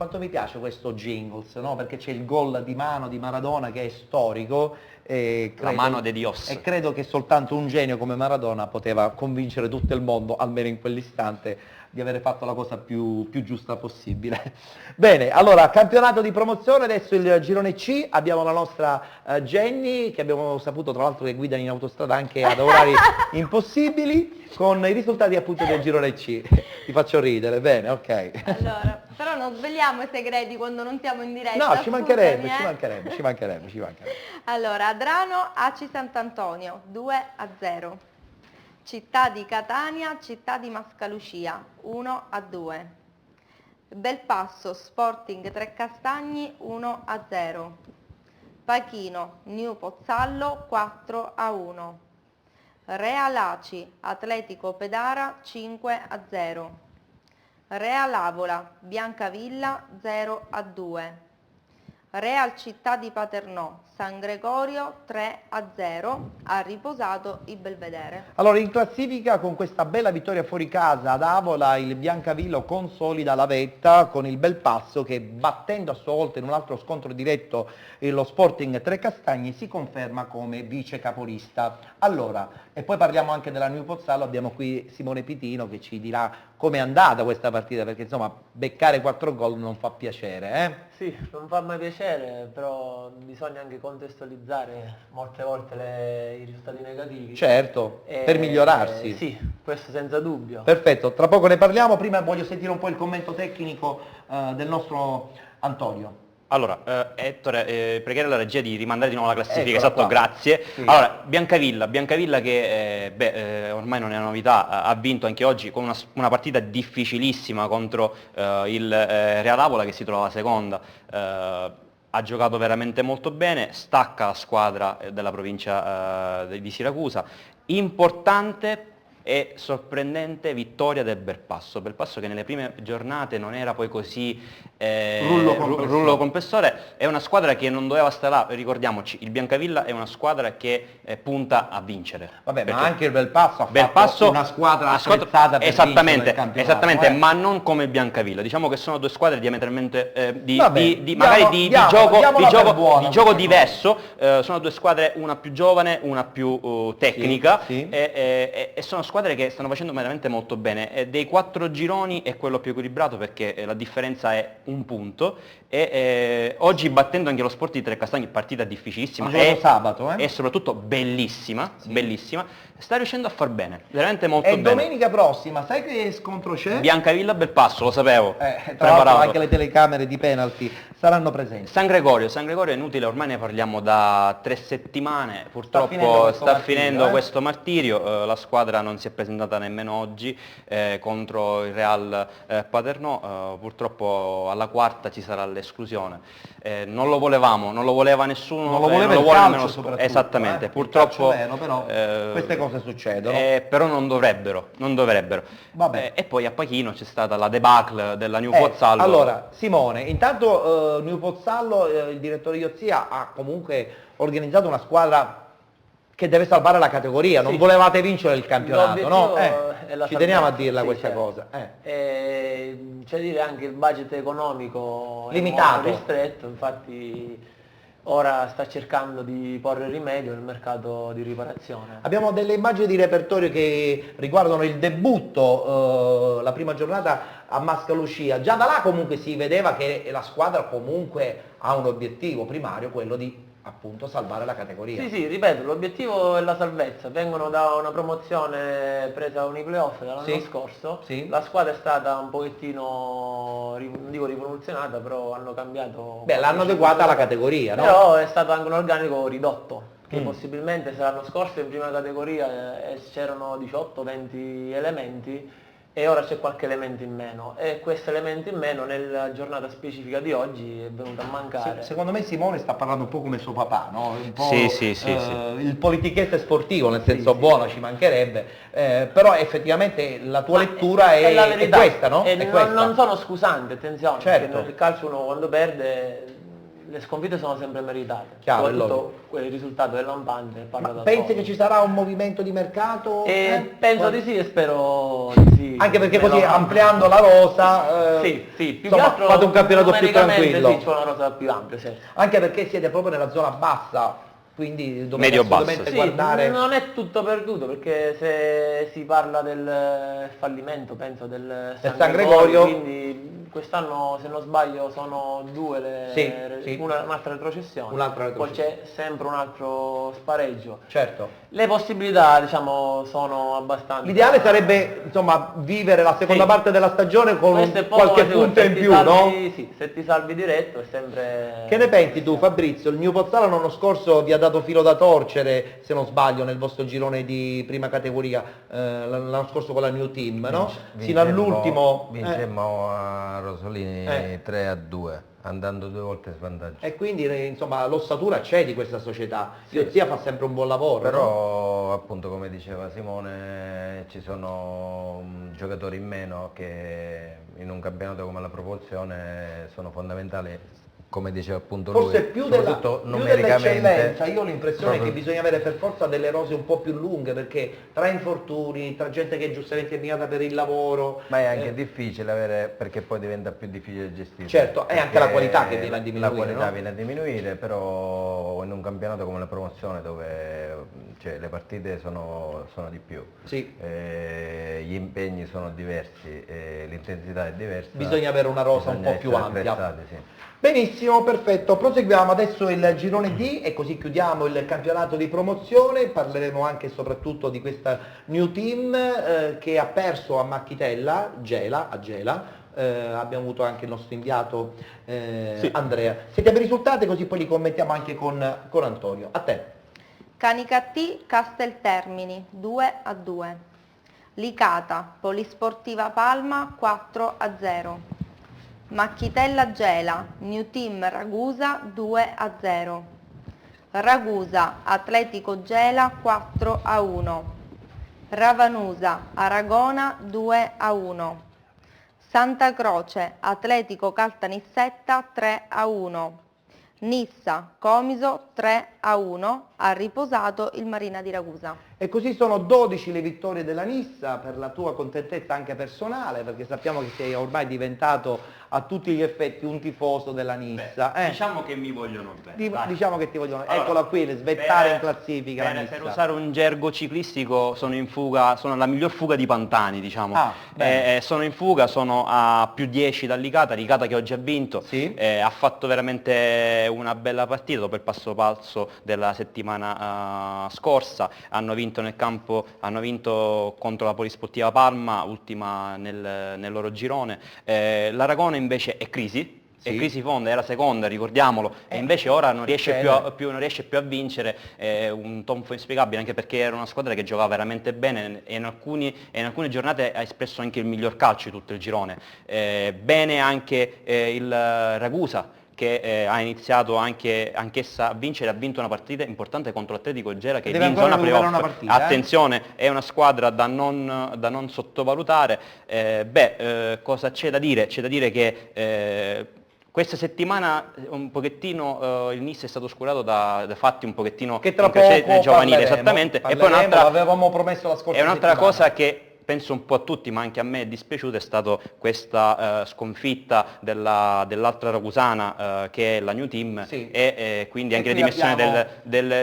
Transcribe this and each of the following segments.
Quanto mi piace questo jingles, no? Perché c'è il gol di mano di Maradona che è storico. E La mano de Dios. E credo che soltanto un genio come Maradona poteva convincere tutto il mondo, almeno in quell'istante, di avere fatto la cosa più giusta possibile. Bene, allora, campionato di promozione, adesso il girone C, abbiamo la nostra Jenny, che abbiamo saputo tra l'altro che guida in autostrada anche ad orari impossibili, con i risultati appunto del girone C. Ti faccio ridere, bene, ok. Allora, però non sveliamo i segreti quando non siamo in diretta. No, ci mancherebbe, scusami, ci mancherebbe, ci mancherebbe, ci mancherebbe. Allora, Adrano, Aci Sant'Antonio, 2-0. Città di Catania, Città di Mascalucia, 1-2. Belpasso, Sporting Trecastagni, 1-0. Pachino, New Pozzallo, 4-1. Real Aci, Atletico Pedara, 5-0. Real Avola, Biancavilla, 0-2. Real Città di Paternò, San Gregorio 3-0, ha riposato il Belvedere. Allora, in classifica con questa bella vittoria fuori casa ad Avola, il Biancavillo consolida la vetta con il Belpasso che, battendo a sua volta in un altro scontro diretto lo Sporting Trecastagni, si conferma come vice capolista. Allora, e poi parliamo anche della New Pozzallo, abbiamo qui Simone Pitino che ci dirà com'è andata questa partita, perché insomma beccare 4 gol non fa piacere, eh? Sì, non fa mai piacere, però bisogna anche contestualizzare molte volte i risultati negativi. Certo, per migliorarsi. Sì, questo senza dubbio. Perfetto, tra poco ne parliamo, prima voglio sentire un po' il commento tecnico del nostro Antonio. Allora, Ettore, pregherei la regia di rimandare di nuovo la classifica, Eccola esatto, qua. grazie. Sì. Allora, Biancavilla che ormai non è una novità, ha vinto anche oggi con una partita difficilissima contro il Real Avola che si trova seconda. Ha giocato veramente molto bene, stacca la squadra della provincia di Siracusa. Importante e sorprendente vittoria del Belpasso che nelle prime giornate non era poi così rullo compressore. È una squadra che non doveva stare là, ricordiamoci, il Biancavilla è una squadra che punta a vincere. Vabbè, Perché ma anche il Belpasso ha fatto una squadra attrezzata per vincere il campionato. Esattamente, ma non come il Biancavilla. Diciamo che sono due squadre diametralmente di gioco diverso. Sono due squadre, una più giovane, una più tecnica, sì. E sono squadre che stanno facendo veramente molto bene. Dei 4 gironi è quello più equilibrato perché la differenza è un punto e oggi battendo anche lo Sporting Trecastagni, partita difficilissima sabato, e soprattutto bellissima, bellissima, sta riuscendo a far bene, veramente molto e bene. Domenica prossima, sai che scontro c'è? Biancavilla Belpasso, lo sapevo. Tra l'altro anche le telecamere di penalty saranno presenti. San Gregorio è inutile, ormai ne parliamo da 3 settimane, purtroppo sta finendo questo martirio, la squadra non si è presentata nemmeno oggi contro il Real Paternò, purtroppo alla quarta ci sarà l'esclusione. Non lo voleva nessuno, non lo voleva lo il vuole calcio nemmeno soprattutto, esattamente, il purtroppo calcio meno, però queste cose succedono. Però non dovrebbero. Vabbè. E poi a Pachino c'è stata la debacle della New Pozzallo. Allora, Simone, intanto New Pozzallo, il direttore Iozia ha comunque organizzato una squadra che deve salvare la categoria, non volevate vincere il campionato, no? Ci teniamo a dirla questa cosa. C'è da dire anche il budget economico limitato, è molto ristretto, infatti ora sta cercando di porre rimedio nel mercato di riparazione. Abbiamo delle immagini di repertorio che riguardano il debutto, la prima giornata a Mascalucia. Già da là comunque si vedeva che la squadra comunque ha un obiettivo primario, quello di appunto salvare la categoria. Sì, ripeto, l'obiettivo è la salvezza. Vengono da una promozione presa con i playoff dall'anno scorso. La squadra è stata un pochettino, non dico rivoluzionata, però hanno cambiato. L'hanno adeguata alla categoria, no? Però è stato anche un organico ridotto, che possibilmente se l'anno scorso in prima categoria c'erano 18-20 elementi e ora c'è qualche elemento in meno e questo elemento in meno nella giornata specifica di oggi è venuto a mancare. Secondo me Simone sta parlando un po' come suo papà, no? Un po', sì. il politichetto sportivo, nel senso buono, ci mancherebbe, però effettivamente la tua lettura è la verità, è questa, no? Non sono scusante, attenzione, perché nel calcio uno quando perde le sconfitte sono sempre meritate, Chiaro, è soprattutto quel risultato del Lampante parla Ma da pensi solo. che ci sarà un movimento di mercato? Penso di sì e spero di sì. Anche perché Meno così male. ampliando la rosa, Sì, più insomma, che altro fate un campionato più numericamente tranquillo. Sì, c'è una rosa più ampia, sì. Anche perché siete proprio nella zona bassa, quindi dovete Medio-basso, assolutamente Sì, guardare... non è tutto perduto perché se si parla del fallimento, penso del San Gregorio. quindi quest'anno se non sbaglio sono due Sì. un'altra retrocessione, Un'altra poi retrocessione. c'è sempre un altro spareggio. Certo. Le possibilità diciamo sono abbastanza... L'ideale sarebbe insomma vivere la seconda Sì. parte della stagione con Questo è poco qualche ma sicuro, punto se in ti più, salvi- no? Sì, se ti salvi diretto è sempre... Che ne pensi tu Fabrizio? Il New Pozzalo l'anno scorso vi ha dato filo da torcere, se non sbaglio, nel vostro girone di prima categoria, l'anno scorso con la New Team, no? Sino all'ultimo... Vincemmo a Rosolini Eh. 3-2, andando 2 volte svantaggio. E quindi insomma l'ossatura c'è di questa società. Zia fa sempre un buon lavoro, no? Però appunto come diceva Simone ci sono giocatori in meno che in un campionato come la promozione sono fondamentali, come diceva appunto Forse lui, più soprattutto dell'eccellenza, numericamente. io ho l'impressione proprio- che bisogna avere per forza delle rose un po' più lunghe, perché tra infortuni, tra gente che è giustamente impiegata per il lavoro... Ma è anche difficile avere, perché poi diventa più difficile gestire. Certo, è anche Perché la qualità che viene a diminuire, La qualità no? viene a diminuire, però in un campionato come la promozione dove le partite sono di più, Sì. gli impegni sono diversi, l'intensità è diversa. Bisogna avere una rosa un bisogna po' più essere ampia. attrezzati, sì. Benissimo, perfetto. Proseguiamo adesso il girone D e così chiudiamo il campionato di promozione. Parleremo anche e soprattutto di questa New Team che ha perso a Macchitella, a Gela. Abbiamo avuto anche il nostro inviato Andrea. Sentiamo i risultati così poi li commentiamo anche con Antonio. A te. Canicattì Casteltermini 2-2. Licata Polisportiva Palma 4-0. Macchitella Gela New Team Ragusa 2-0. Ragusa Atletico Gela 4-1. Ravanusa Aragona 2-1. Santa Croce Atletico Caltanissetta 3-1. Nissa Comiso 3-1, ha riposato il Marina di Ragusa. E così sono 12 le vittorie della Nissa, per la tua contentezza anche personale, perché sappiamo che sei ormai diventato a tutti gli effetti un tifoso della Nissa. Diciamo che mi vogliono bene. dai. Diciamo che ti vogliono, Allora, eccola qui, le svettare per- in classifica la per Nissa. usare un gergo ciclistico sono in fuga, sono la miglior fuga di Pantani, diciamo. Ah, bene. Sono in fuga, sono a più 10 da Licata che oggi ha vinto, Sì. ha fatto veramente una bella partita dopo il passo falso della settimana scorsa, hanno vinto nel campo, hanno vinto contro la Polisportiva Parma, ultima nel loro girone. L'Aragona invece è crisi. Sì. È crisi fonda, era seconda, ricordiamolo, e invece ora non riesce succede. non riesce più a vincere, un tonfo inspiegabile, anche perché era una squadra che giocava veramente bene e in alcune giornate ha espresso anche il miglior calcio di tutto il girone. Bene anche il Ragusa, che ha iniziato anch'essa a vincere, ha vinto una partita importante contro l'Atletico Gela che Deve è in ancora zona recuperare playoff. una partita, Attenzione, è una squadra da non sottovalutare. Cosa c'è da dire? C'è da dire che questa settimana un pochettino il Nice è stato oscurato da fatti un pochettino Che tra increscenti poco nel giovanile, parleremo, esattamente. E poi parleremo, l'avevamo promesso la scorsa è un'altra settimana. cosa che penso un po' a tutti, ma anche a me è dispiaciuta, è stata questa sconfitta dell'altra ragusana che è la New Team, Sì. e quindi E anche la qui dimissione abbiamo-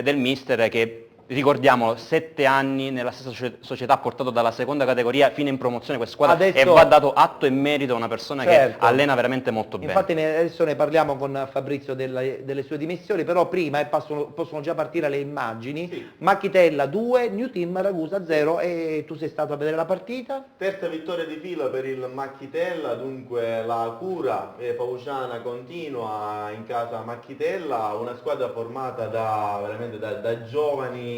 del mister che, ricordiamolo, 7 anni nella stessa società, ha portato dalla seconda categoria fino in promozione questa squadra, e Adesso- va dato atto e merito a una persona Certo. che allena veramente molto bene. Infatti adesso ne parliamo con Fabrizio delle sue dimissioni, però prima possono già partire le immagini. Macchitella 2, New Team Ragusa 0, e tu sei stato a vedere la partita? Terza vittoria di fila per il Macchitella, dunque la cura pauciana continua in casa Macchitella, una squadra formata veramente da giovani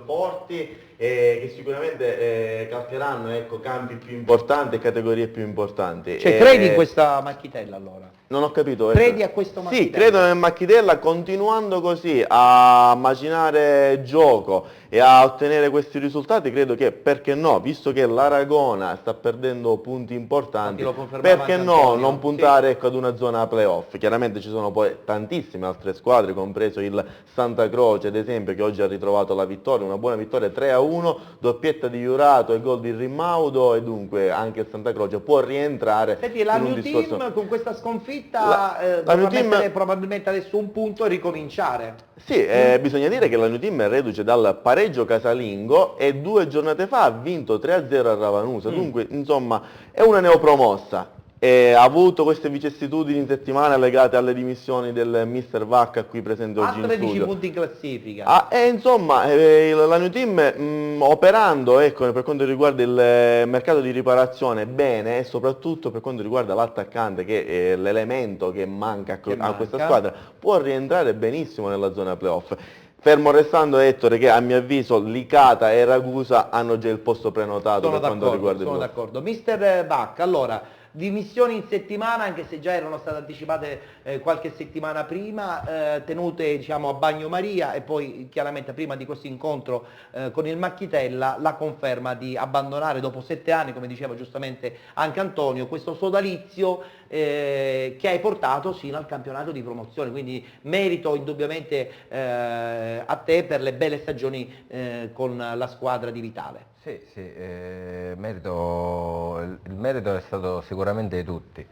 forti che sicuramente calcheranno, ecco, campi più importanti e categorie più importanti. Cioè, credi in questa Macchitella allora? Non ho capito. Credi a questo Sì, Macchitella? credo nel Macchitella, continuando così a macinare gioco e a ottenere questi risultati, credo che, perché no, visto che l'Aragona sta perdendo punti importanti, Infatti lo confermava perché anche no, Antonio. non puntare ecco, ad una zona playoff? Chiaramente ci sono poi tantissime altre squadre, compreso il Santa Croce, ad esempio, che oggi ha ritrovato la vittoria, una buona vittoria 3-1, doppietta di Jurato e gol di Rimaudo, e dunque anche il Santa Croce può rientrare Senti, la in un New discorso... Team con questa sconfitta La dovrà New Team- mettere probabilmente adesso un punto e ricominciare. Sì, bisogna dire che la New Team è reduce dal pareggio casalingo e 2 giornate fa ha vinto 3-0 a Ravanusa, dunque insomma è una neopromossa. E ha avuto queste vicissitudini in settimana legate alle dimissioni del mister Vacca qui presente Ha oggi in 13 studio. punti in classifica. E insomma la New Team operando ecco, per quanto riguarda il mercato di riparazione bene, e soprattutto per quanto riguarda l'attaccante, che è l'elemento che manca a questa squadra, può rientrare benissimo nella zona playoff. Fermo restando, Ettore, che a mio avviso Licata e Ragusa hanno già il posto prenotato per quanto riguarda il Sono playoff. d'accordo. Mister Vacca, allora, dimissioni in settimana, anche se già erano state anticipate qualche settimana prima, tenute diciamo a bagnomaria, e poi chiaramente prima di questo incontro con il Macchitella la conferma di abbandonare dopo 7 anni, come diceva giustamente anche Antonio, questo sodalizio che hai portato sino al campionato di promozione, quindi merito indubbiamente a te per le belle stagioni con la squadra di Vitale. Sì, sì, il merito è stato sicuramente di tutti.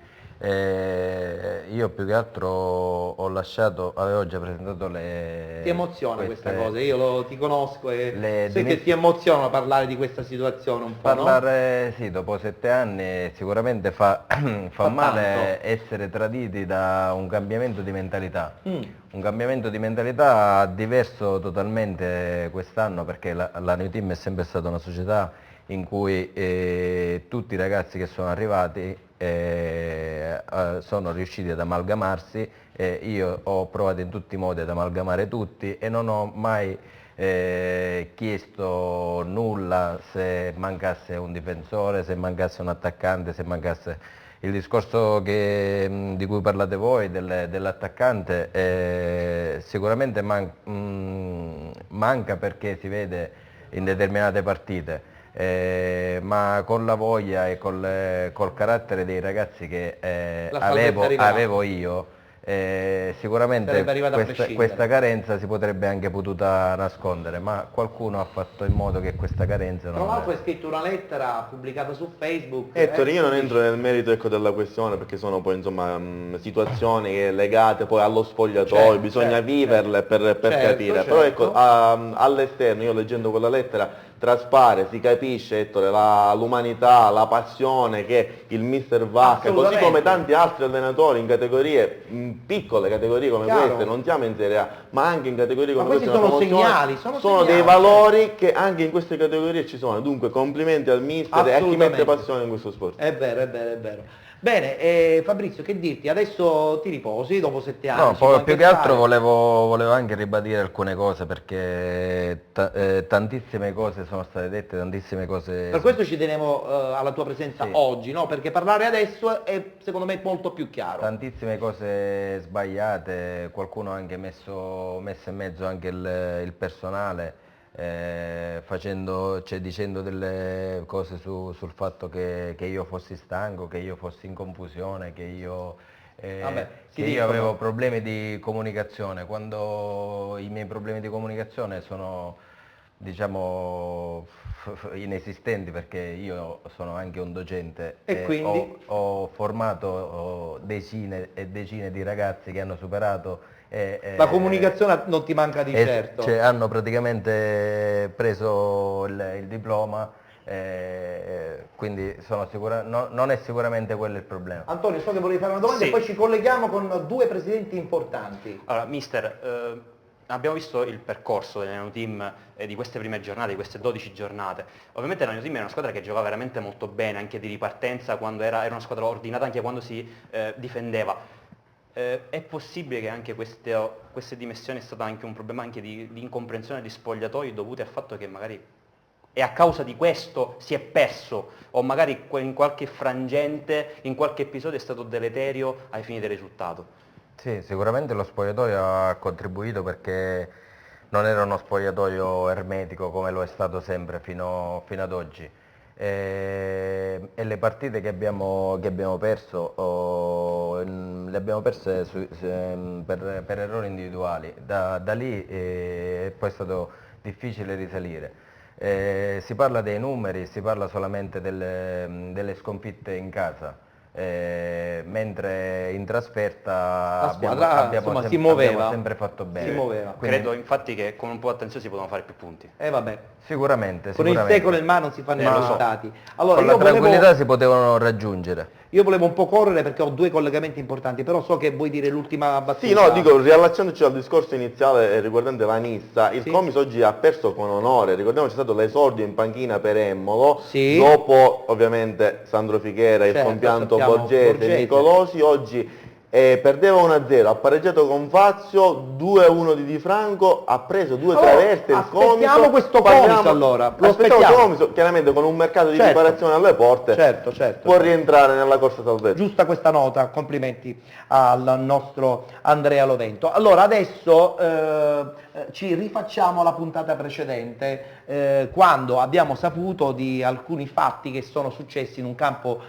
Io più che altro ho lasciato, avevo già presentato le... Ti emoziona queste- questa cosa, io ti conosco e le so che ti emoziona parlare di questa situazione un po', no? Parlare, sì, dopo 7 anni sicuramente fa male tanto. essere traditi da un cambiamento di mentalità. Mm. Un cambiamento di mentalità diverso totalmente quest'anno, perché la New Team è sempre stata una società in cui tutti i ragazzi che sono arrivati sono riusciti ad amalgamarsi, io ho provato in tutti i modi ad amalgamare tutti e non ho mai chiesto nulla se mancasse un difensore, se mancasse un attaccante, se mancasse il discorso di cui parlate voi dell'attaccante, sicuramente manca perché si vede in determinate partite. Ma con la voglia e col carattere dei ragazzi che La salvezza arriverà. avevo io, sicuramente Sarebbe arrivata a prescindere. questa carenza si potrebbe anche potuta nascondere, ma qualcuno ha fatto in modo che questa carenza Tra non... l'altro hai scritto una lettera pubblicata su Facebook. Ettore, io non entro nel merito ecco, della questione, perché sono poi insomma situazioni legate poi allo spogliatoio, Certo, bisogna certo, viverle per Certo, capire, però ecco certo. all'esterno, io leggendo quella lettera traspare, si capisce Ettore, l'umanità, la passione che il mister Vacca, così Assolutamente. come tanti altri allenatori in categorie, piccole categorie come Chiaro. queste, non siamo in Serie A, ma anche in categorie come Ma questi queste, una sono promozione, segnali, sono dei segnali, valori che anche in queste categorie ci sono, dunque complimenti al mister e a chi mette Assolutamente. passione in questo sport. È vero, è vero, è vero. Bene, Fabrizio, che dirti? Adesso ti riposi dopo 7 anni. No, ci può poi anche più che altro stare. volevo anche ribadire alcune cose, perché tantissime cose sono state dette, tantissime cose... Per questo ci tenevo alla tua presenza Sì. oggi, no? Perché parlare adesso è secondo me molto più chiaro. Tantissime cose sbagliate, qualcuno ha anche messo in mezzo anche il personale, dicendo delle cose sul fatto che io fossi stanco, che io fossi in confusione, che io Vabbè, si che io dicono. avevo problemi di comunicazione, quando i miei problemi di comunicazione sono, diciamo, inesistenti, perché io sono anche un docente E quindi? ho formato decine e decine di ragazzi che hanno superato La comunicazione non ti manca di e certo. cioè, hanno praticamente preso il diploma, quindi non è sicuramente quello il problema. Antonio, so che volevi fare una domanda Sì. e poi ci colleghiamo con due presidenti importanti. Allora, mister, abbiamo visto il percorso della New Team di queste prime giornate, di queste 12 giornate. Ovviamente la New Team è una squadra che giocava veramente molto bene, anche di ripartenza, quando era una squadra ordinata anche quando si difendeva. È possibile che anche queste dimissioni è stato anche un problema anche di incomprensione di spogliatoi dovute al fatto che magari e a causa di questo si è perso, o magari in qualche frangente, in qualche episodio è stato deleterio ai fini del risultato? Sì, sicuramente lo spogliatoio ha contribuito perché non era uno spogliatoio ermetico come lo è stato sempre fino ad oggi. E le partite che abbiamo perso le abbiamo perse per errori individuali. Da lì è poi stato difficile risalire. Si parla dei numeri, si parla solamente delle sconfitte in casa. Mentre in trasferta La squadra, insomma, si muoveva. abbiamo sempre fatto bene. Si muoveva. Quindi- Credo infatti che con un po' di attenzione si potevano fare più punti. Vabbè, Sicuramente, con il sicuramente. secolo in mano si fanno i lo so. risultati. Allora, Con la io tranquillità si potevano raggiungere. volevo un po' correre perché ho 2 collegamenti importanti, però so che vuoi dire l'ultima battuta. Sì, no, dico, riallacciandoci al discorso iniziale riguardante la Nissa, il Sì. Comis oggi ha perso con onore, ricordiamo c'è stato l'esordio in panchina per Emmolo, Sì. dopo ovviamente Sandro Fichera, il Certo, compianto sappiamo, Borgese, Borgese. Nicolosi, oggi perdeva 1-0, ha pareggiato con Fazio, 2-1 di Di Franco, ha preso 2 Allora, traverte, il aspettiamo Comiso. questo parliamo- Comiso, allora, lo aspettiamo aspettiamo. Comiso, chiaramente con un mercato di Certo. riparazione alle porte, Certo. può rientrare nella corsa salvezza. Giusta questa nota, complimenti al nostro Andrea Lovento. Allora adesso ci rifacciamo la puntata precedente quando abbiamo saputo di alcuni fatti che sono successi in un campo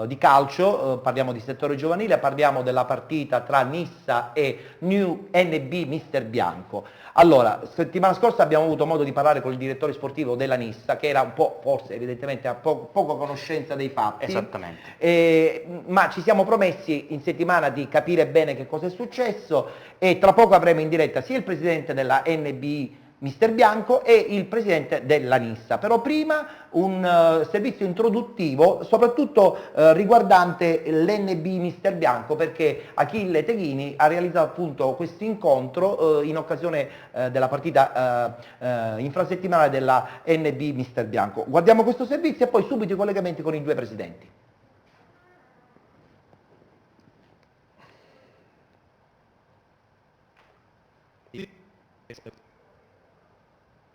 di calcio, parliamo di settore giovanile, parliamo della partita tra Nissa e New NB Mister Bianco. Allora, settimana scorsa abbiamo avuto modo di parlare con il direttore sportivo della Nissa, che era un po', forse evidentemente, a poco conoscenza dei fatti. Esattamente. Ma ci siamo promessi in settimana di capire bene che cosa è successo e tra poco avremo in diretta sia il presidente della NB Mister Bianco e il presidente della Nissa. Però prima un servizio introduttivo, soprattutto riguardante l'NB Mister Bianco, perché Achille Teghini ha realizzato appunto questo incontro in occasione della partita infrasettimanale della NB Mister Bianco. Guardiamo questo servizio e poi subito i collegamenti con i 2 presidenti.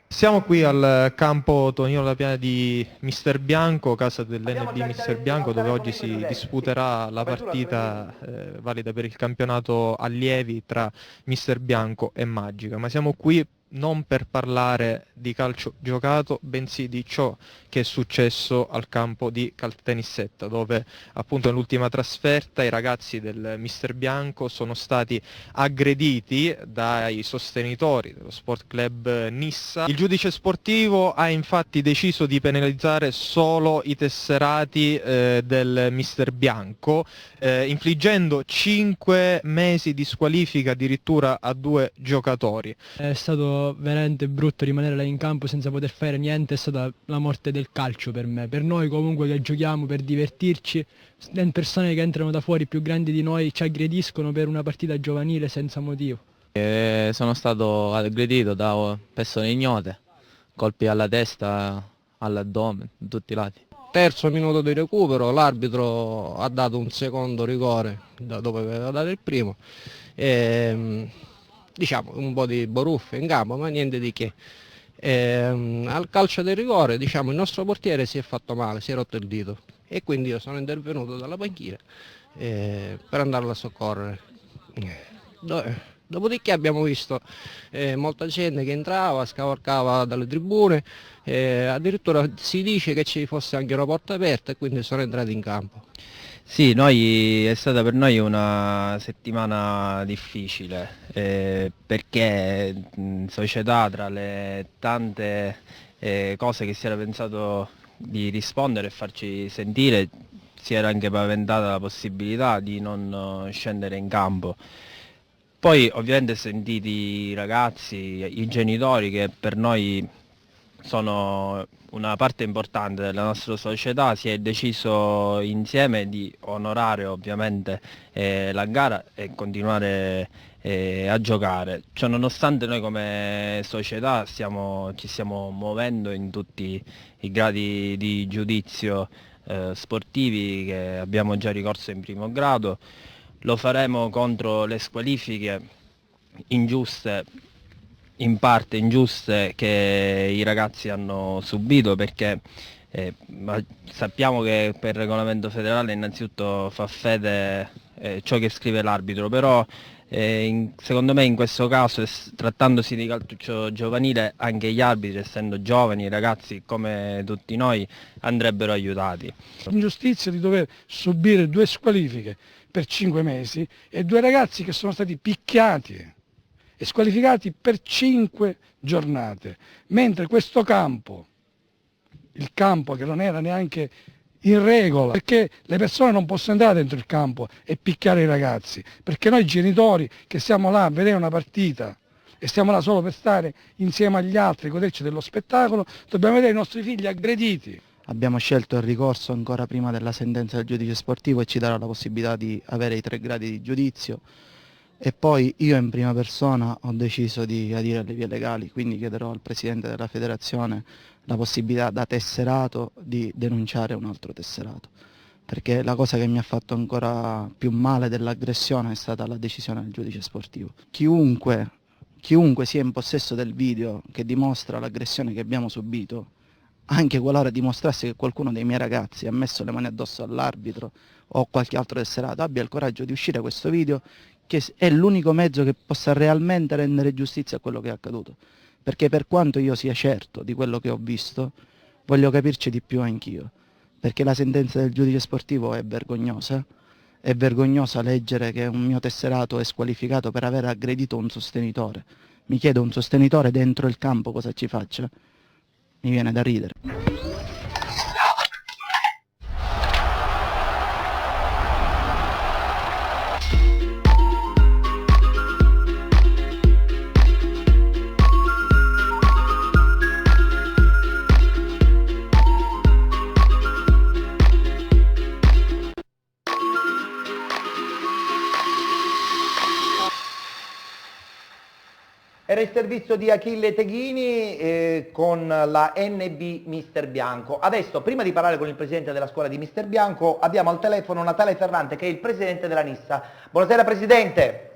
Siamo qui al campo Tonino Lapiana di Mister Bianco, casa dell'NB Mister Bianco, dove oggi si disputerà la partita valida per il campionato allievi tra Mister Bianco e Magica. Ma siamo qui non per parlare di calcio giocato, bensì di ciò che è successo al campo di Caltanissetta, dove appunto nell'ultima trasferta i ragazzi del Mister Bianco sono stati aggrediti dai sostenitori dello Sport Club Nissa. Il giudice sportivo ha infatti deciso di penalizzare solo i tesserati del Mister Bianco, infliggendo 5 mesi di squalifica addirittura a 2 giocatori. È stato veramente brutto rimanere là in campo senza poter fare niente, è stata la morte del calcio per me. Per noi comunque che giochiamo per divertirci, le persone che entrano da fuori più grandi di noi ci aggrediscono per una partita giovanile senza motivo. Sono stato aggredito da persone ignote, colpi alla testa, all'addome, da tutti i lati. Terzo minuto di recupero, l'arbitro ha dato un secondo rigore dopo che aveva dato il primo. Diciamo un po' di boruffe in campo, ma niente di che. Al calcio del rigore, diciamo, il nostro portiere si è fatto male, si è rotto il dito e quindi io sono intervenuto dalla panchina per andarlo a soccorrere. Dopodiché abbiamo visto molta gente che entrava, scavalcava dalle tribune, addirittura si dice che ci fosse anche una porta aperta e quindi sono entrati in campo. Sì, è stata per noi una settimana difficile perché in società, tra le tante cose che si era pensato di rispondere e farci sentire, si era anche paventata la possibilità di non scendere in campo. Poi ovviamente sentiti i ragazzi, i genitori, che per noi sono una parte importante della nostra società, si è deciso insieme di onorare ovviamente la gara e continuare a giocare. Cioè, nonostante noi come società ci stiamo muovendo in tutti i gradi di giudizio sportivi che abbiamo già ricorso in primo grado, lo faremo contro le squalifiche ingiuste in parte ingiuste che i ragazzi hanno subito, perché sappiamo che per regolamento federale innanzitutto fa fede ciò che scrive l'arbitro, però secondo me in questo caso, trattandosi di calcio giovanile, anche gli arbitri, essendo giovani, ragazzi come tutti noi, andrebbero aiutati. L'ingiustizia di dover subire 2 squalifiche per 5 mesi e 2 ragazzi che sono stati picchiati e squalificati per 5 giornate, mentre questo campo, il campo che non era neanche in regola, perché le persone non possono entrare dentro il campo e picchiare i ragazzi, perché noi genitori che siamo là a vedere una partita e stiamo là solo per stare insieme agli altri, goderci dello spettacolo, dobbiamo vedere i nostri figli aggrediti. Abbiamo scelto il ricorso ancora prima della sentenza del giudice sportivo e ci darà la possibilità di avere i 3 gradi di giudizio, e poi io in prima persona ho deciso di adire alle vie legali, quindi chiederò al Presidente della Federazione la possibilità da tesserato di denunciare un altro tesserato, perché la cosa che mi ha fatto ancora più male dell'aggressione è stata la decisione del giudice sportivo. Chiunque sia in possesso del video che dimostra l'aggressione che abbiamo subito, anche qualora dimostrasse che qualcuno dei miei ragazzi ha messo le mani addosso all'arbitro o qualche altro tesserato, abbia il coraggio di uscire questo video, che è l'unico mezzo che possa realmente rendere giustizia a quello che è accaduto. Perché per quanto io sia certo di quello che ho visto, voglio capirci di più anch'io. Perché la sentenza del giudice sportivo è vergognosa leggere che un mio tesserato è squalificato per aver aggredito un sostenitore. Mi chiedo, un sostenitore dentro il campo cosa ci faccia? Mi viene da ridere. Era il servizio di Achille Teghini con la NB Mister Bianco. Adesso, prima di parlare con il presidente della scuola di Mister Bianco, abbiamo al telefono Natale Ferrante, che è il presidente della Nissa. Buonasera Presidente.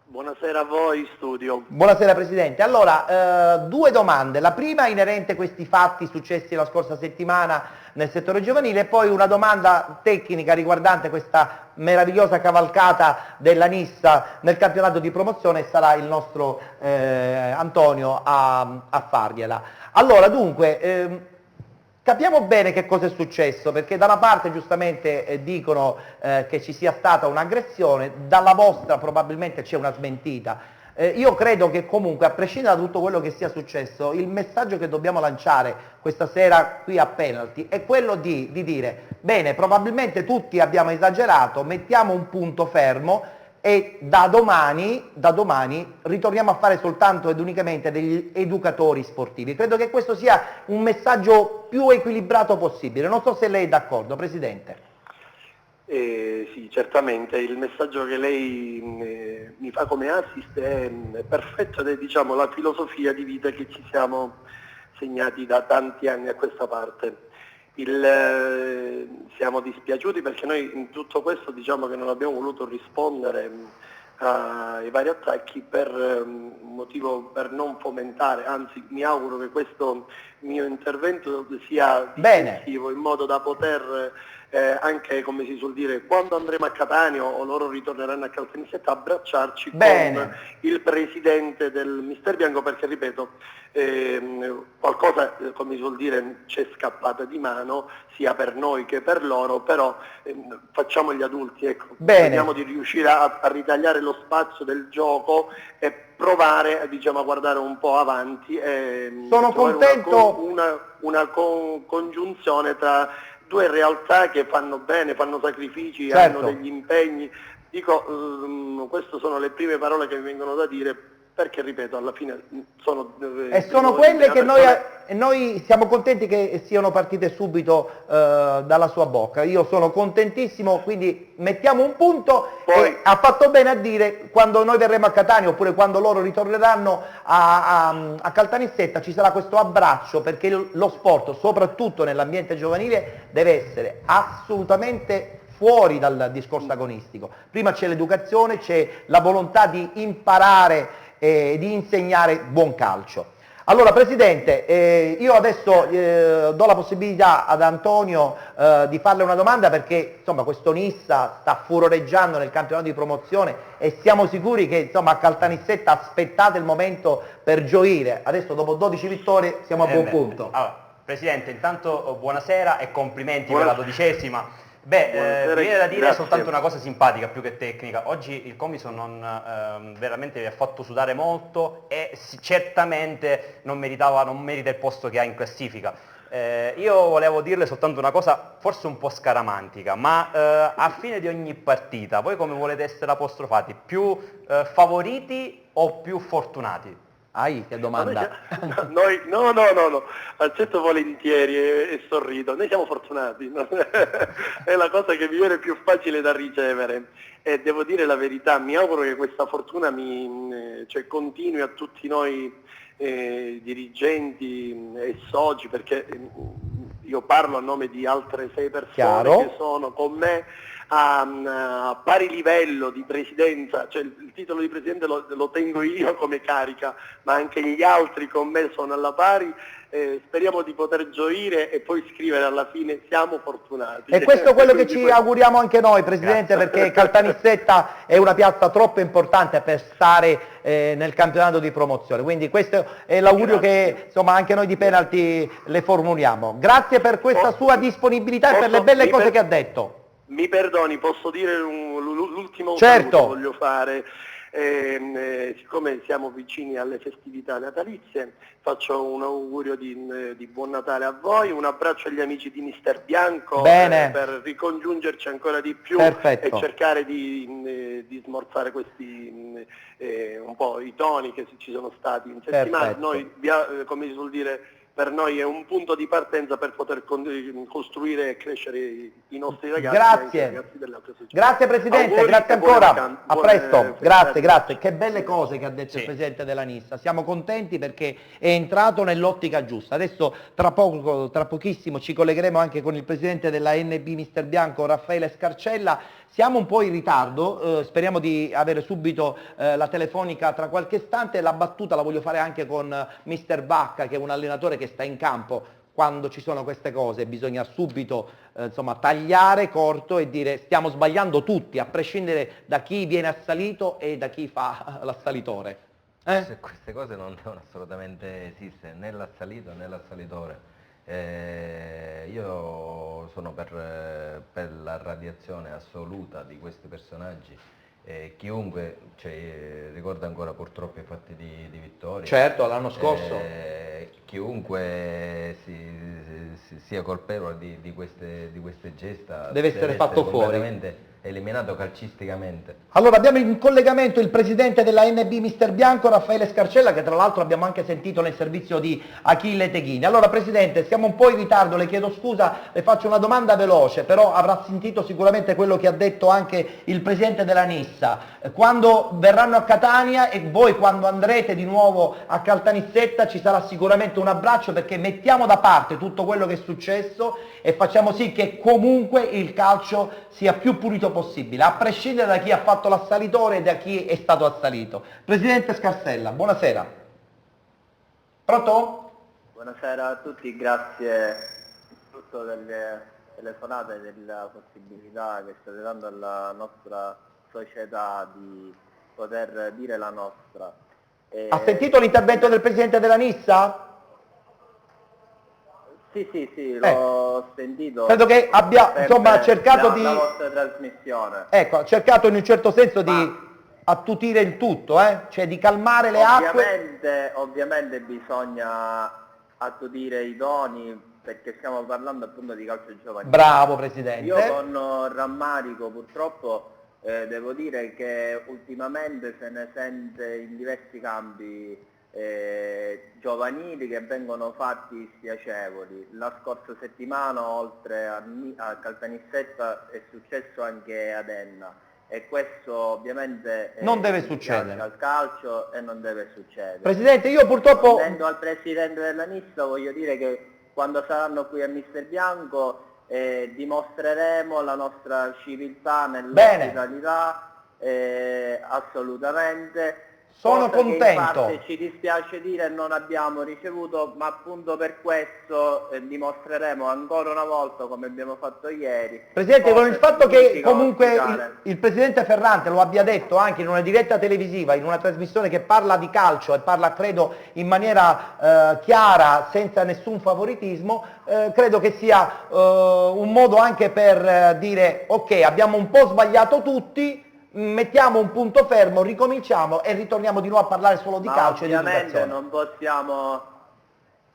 Buonasera a voi, studio. Buonasera Presidente. Allora, 2 domande. La prima inerente a questi fatti successi la scorsa settimana nel settore giovanile, e poi una domanda tecnica riguardante questa meravigliosa cavalcata della Nissa nel campionato di promozione, e sarà il nostro Antonio a fargliela. Allora, dunque, capiamo bene che cosa è successo, perché da una parte giustamente dicono che ci sia stata un'aggressione, dalla vostra probabilmente c'è una smentita. Io credo che comunque, a prescindere da tutto quello che sia successo, il messaggio che dobbiamo lanciare questa sera qui a Penalty è quello di dire, bene, probabilmente tutti abbiamo esagerato, mettiamo un punto fermo e da domani ritorniamo a fare soltanto ed unicamente degli educatori sportivi. Credo che questo sia un messaggio più equilibrato possibile. Non so se lei è d'accordo, Presidente. Sì, certamente, il messaggio che lei mi fa come assist è perfetto ed è, diciamo, la filosofia di vita che ci siamo segnati da tanti anni a questa parte. Siamo dispiaciuti perché noi in tutto questo, diciamo, che non abbiamo voluto rispondere ai vari attacchi per un motivo, per non fomentare, anzi mi auguro che questo mio intervento sia decisivo in modo da poter anche, come si suol dire, quando andremo a Catania o loro ritorneranno a Caltanissetta, abbracciarci con il presidente del Mister Bianco, perché ripeto, qualcosa, come si suol dire, c'è scappata di mano sia per noi che per loro, però facciamo gli adulti, ecco, vediamo di riuscire a ritagliare lo spazio del gioco e provare, diciamo, a guardare un po' avanti e sono contento una congiunzione tra 2 realtà che fanno bene, fanno sacrifici, hanno degli impegni. Dico, queste sono le prime parole che mi vengono da dire, perché ripeto, alla fine sono quelle che noi siamo contenti che siano partite subito dalla sua bocca. Io sono contentissimo, quindi mettiamo un punto. E ha fatto bene a dire, quando noi verremo a Catania oppure quando loro ritorneranno a Caltanissetta, ci sarà questo abbraccio, perché lo sport, soprattutto nell'ambiente giovanile, deve essere assolutamente fuori dal discorso agonistico. Prima c'è l'educazione, c'è la volontà di imparare di insegnare buon calcio. Allora Presidente, io adesso do la possibilità ad Antonio di farle una domanda, perché insomma questo Nissa sta furoreggiando nel campionato di promozione e siamo sicuri che insomma a Caltanissetta aspettate il momento per gioire. Adesso dopo 12 vittorie siamo a buon punto. Allora, Presidente, intanto buonasera e complimenti per la 12ª. Mi viene da dire soltanto una cosa simpatica più che tecnica. Oggi il Comiso veramente vi ha fatto sudare molto e certamente non merita il posto che ha in classifica. Io volevo dirle soltanto una cosa, forse un po' scaramantica, ma a fine di ogni partita voi come volete essere apostrofati? Più favoriti o più fortunati? Che domanda. No, accetto volentieri e sorrido. Noi siamo fortunati, è la cosa che mi viene più facile da ricevere e devo dire la verità, mi auguro che questa fortuna continui a tutti noi dirigenti e soci, perché io parlo a nome di altre 6 persone che sono con me a pari livello di presidenza, cioè il titolo di presidente lo tengo io come carica, ma anche gli altri con me sono alla pari, speriamo di poter gioire e poi scrivere alla fine siamo fortunati. E questo è quello che ci auguriamo anche noi, Presidente, perché Caltanissetta è una piazza troppo importante per stare nel campionato di promozione, quindi questo è l'augurio che insomma anche noi di Penalty le formuliamo. Grazie per questa sua disponibilità e per le belle cose che ha detto. Mi perdoni, posso dire l'ultimo certo. saluto voglio fare, siccome siamo vicini alle festività natalizie, faccio un augurio di buon Natale a voi, un abbraccio agli amici di Mister Bianco per ricongiungerci ancora di più. Perfetto. E cercare di smorzare questi un po' i toni che ci sono stati in settimana. Perfetto. Noi, come si suol dire, per noi è un punto di partenza per poter costruire e crescere i nostri ragazzi. Grazie. E anche i ragazzi delle altre società. Grazie Presidente, auguri, grazie ancora. A presto. Grazie. Che belle cose che ha detto il Presidente della Nissa. Siamo contenti perché è entrato nell'ottica giusta. Adesso tra pochissimo ci collegheremo anche con il Presidente della NB Mister Bianco, Raffaele Scarcella. Siamo un po' in ritardo, speriamo di avere subito la telefonica tra qualche istante. La battuta la voglio fare anche con Mister Bacca, che è un allenatore che sta in campo. Quando ci sono queste cose bisogna subito tagliare corto e dire stiamo sbagliando tutti, a prescindere da chi viene assalito e da chi fa l'assalitore. Queste cose non devono assolutamente esistere, né l'assalito né l'assalitore. Io sono per la radiazione assoluta di questi personaggi. Chiunque ricorda ancora purtroppo i fatti di Vittoria. Certo, l'anno scorso. Chiunque sia colpevole di queste gesta deve essere fatto completamente eliminato calcisticamente. Allora abbiamo in collegamento il presidente della NB Mister Bianco, Raffaele Scarcella, che tra l'altro abbiamo anche sentito nel servizio di Achille Teghini. Allora Presidente, siamo un po' in ritardo, le chiedo scusa, le faccio una domanda veloce, però avrà sentito sicuramente quello che ha detto anche il presidente della Nissa. Quando verranno a Catania e voi quando andrete di nuovo a Caltanissetta ci sarà sicuramente un abbraccio, perché mettiamo da parte tutto quello che è successo e facciamo sì che comunque il calcio sia più pulito possibile, a prescindere da chi ha fatto l'assalitore e da chi è stato assalito. Presidente Scarcella, buonasera. Pronto? Buonasera a tutti, grazie tutto delle telefonate e della possibilità che state dando alla nostra società di poter dire la nostra. Ha sentito l'intervento del Presidente della Nissa? Sì, l'ho sentito. Credo che abbia cercato la vostra trasmissione. Ecco, ha cercato in un certo senso di attutire il tutto, cioè di calmare le acque. Ovviamente bisogna attutire i toni, perché stiamo parlando appunto di calcio giovanile. Bravo Presidente. Io con rammarico purtroppo devo dire che ultimamente se ne sente in diversi campi giovanili che vengono fatti spiacevoli. La scorsa settimana oltre a Caltanissetta è successo anche ad Enna e questo ovviamente non deve succedere al calcio e non deve succedere. Presidente, io purtroppo Rispondendo al Presidente della Nissa voglio dire che quando saranno qui a Mister Bianco dimostreremo la nostra civiltà nell'ospitalità, assolutamente. Sono cosa che in contento. parte ci dispiace dire non abbiamo ricevuto, ma appunto per questo dimostreremo ancora una volta, come abbiamo fatto ieri. Presidente, con il fatto che significa comunque ospitare. il Presidente Ferrante lo abbia detto anche in una diretta televisiva, in una trasmissione che parla di calcio e parla credo in maniera chiara, senza nessun favoritismo, credo che sia un modo anche per dire ok, abbiamo un po' sbagliato tutti, mettiamo un punto fermo, ricominciamo e ritorniamo di nuovo a parlare solo di calcio e di Ovviamente educazione.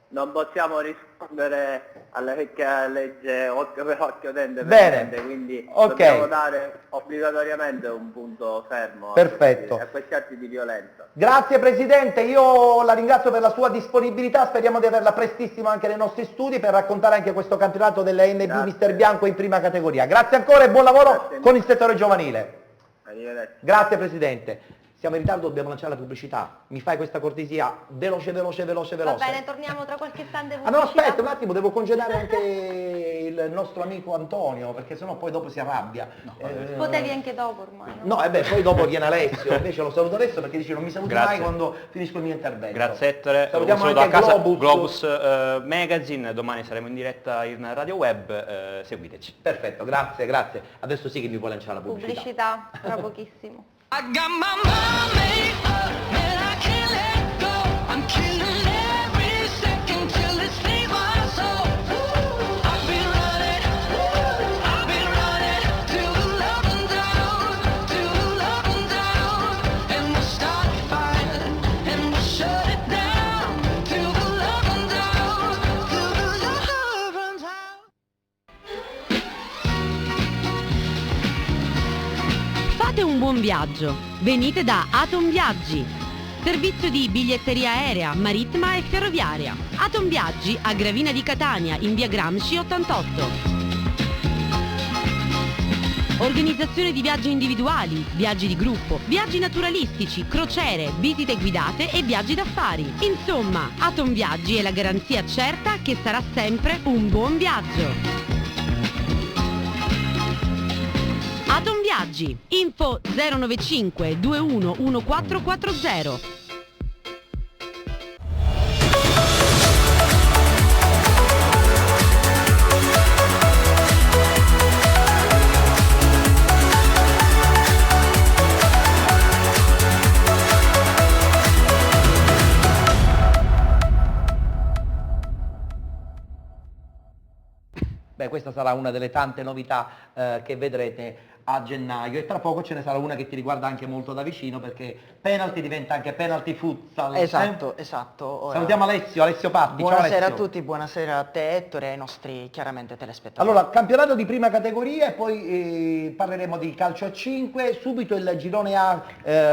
non possiamo rispondere alla vecchia legge occhio per occhio, dente per Bene, dente, quindi ok. dobbiamo dare obbligatoriamente un punto fermo Perfetto. a questi atti di violenza. Grazie Presidente, io la ringrazio per la sua disponibilità, speriamo di averla prestissimo anche nei nostri studi per raccontare anche questo campionato delle NB Mister Bianco in prima categoria. Grazie ancora e buon lavoro con il settore giovanile. Arrivederci. Grazie Presidente. Siamo in ritardo, dobbiamo lanciare la pubblicità. Mi fai questa cortesia? Veloce. Va bene, torniamo tra qualche istante. Ah no, aspetta un attimo, devo congedare anche il nostro amico Antonio, perché sennò poi dopo si arrabbia. Potevi anche dopo ormai. No, poi dopo viene Alessio, invece lo saluto adesso perché dice non mi saluti Grazie. mai quando finisco il mio intervento. Grazie Ettore, Salutiamo un saluto anche a casa Globus. Magazine, domani saremo in diretta in radio web, seguiteci. Perfetto, grazie. Adesso sì che mi puoi lanciare la pubblicità. Pubblicità, tra pochissimo. I got my mind made up and I can't let go. I'm killing every second till it stays my soul. I've been running till the love and down, and we'll start a fire and we'll shut it down till the love and down, till the love runs out. Fate un buon viaggio. Venite da Atom Viaggi. Servizio di biglietteria aerea, marittima e ferroviaria. Atom Viaggi a Gravina di Catania in via Gramsci 88. Organizzazione di viaggi individuali, viaggi di gruppo, viaggi naturalistici, crociere, visite guidate e viaggi d'affari. Insomma, Atom Viaggi è la garanzia certa che sarà sempre un buon viaggio. Atom Viaggi, info 095 21 1440. Beh, questa sarà una delle tante novità che vedrete a gennaio e tra poco ce ne sarà una che ti riguarda anche molto da vicino perché penalty diventa anche penalty futsal. Esatto. Ora, Salutiamo Alessio Patti. Buonasera Ciao a Alessio. tutti, buonasera a te Ettore e ai nostri chiaramente telespettatori. Allora, campionato di prima categoria e poi parleremo di calcio a 5, subito il girone A,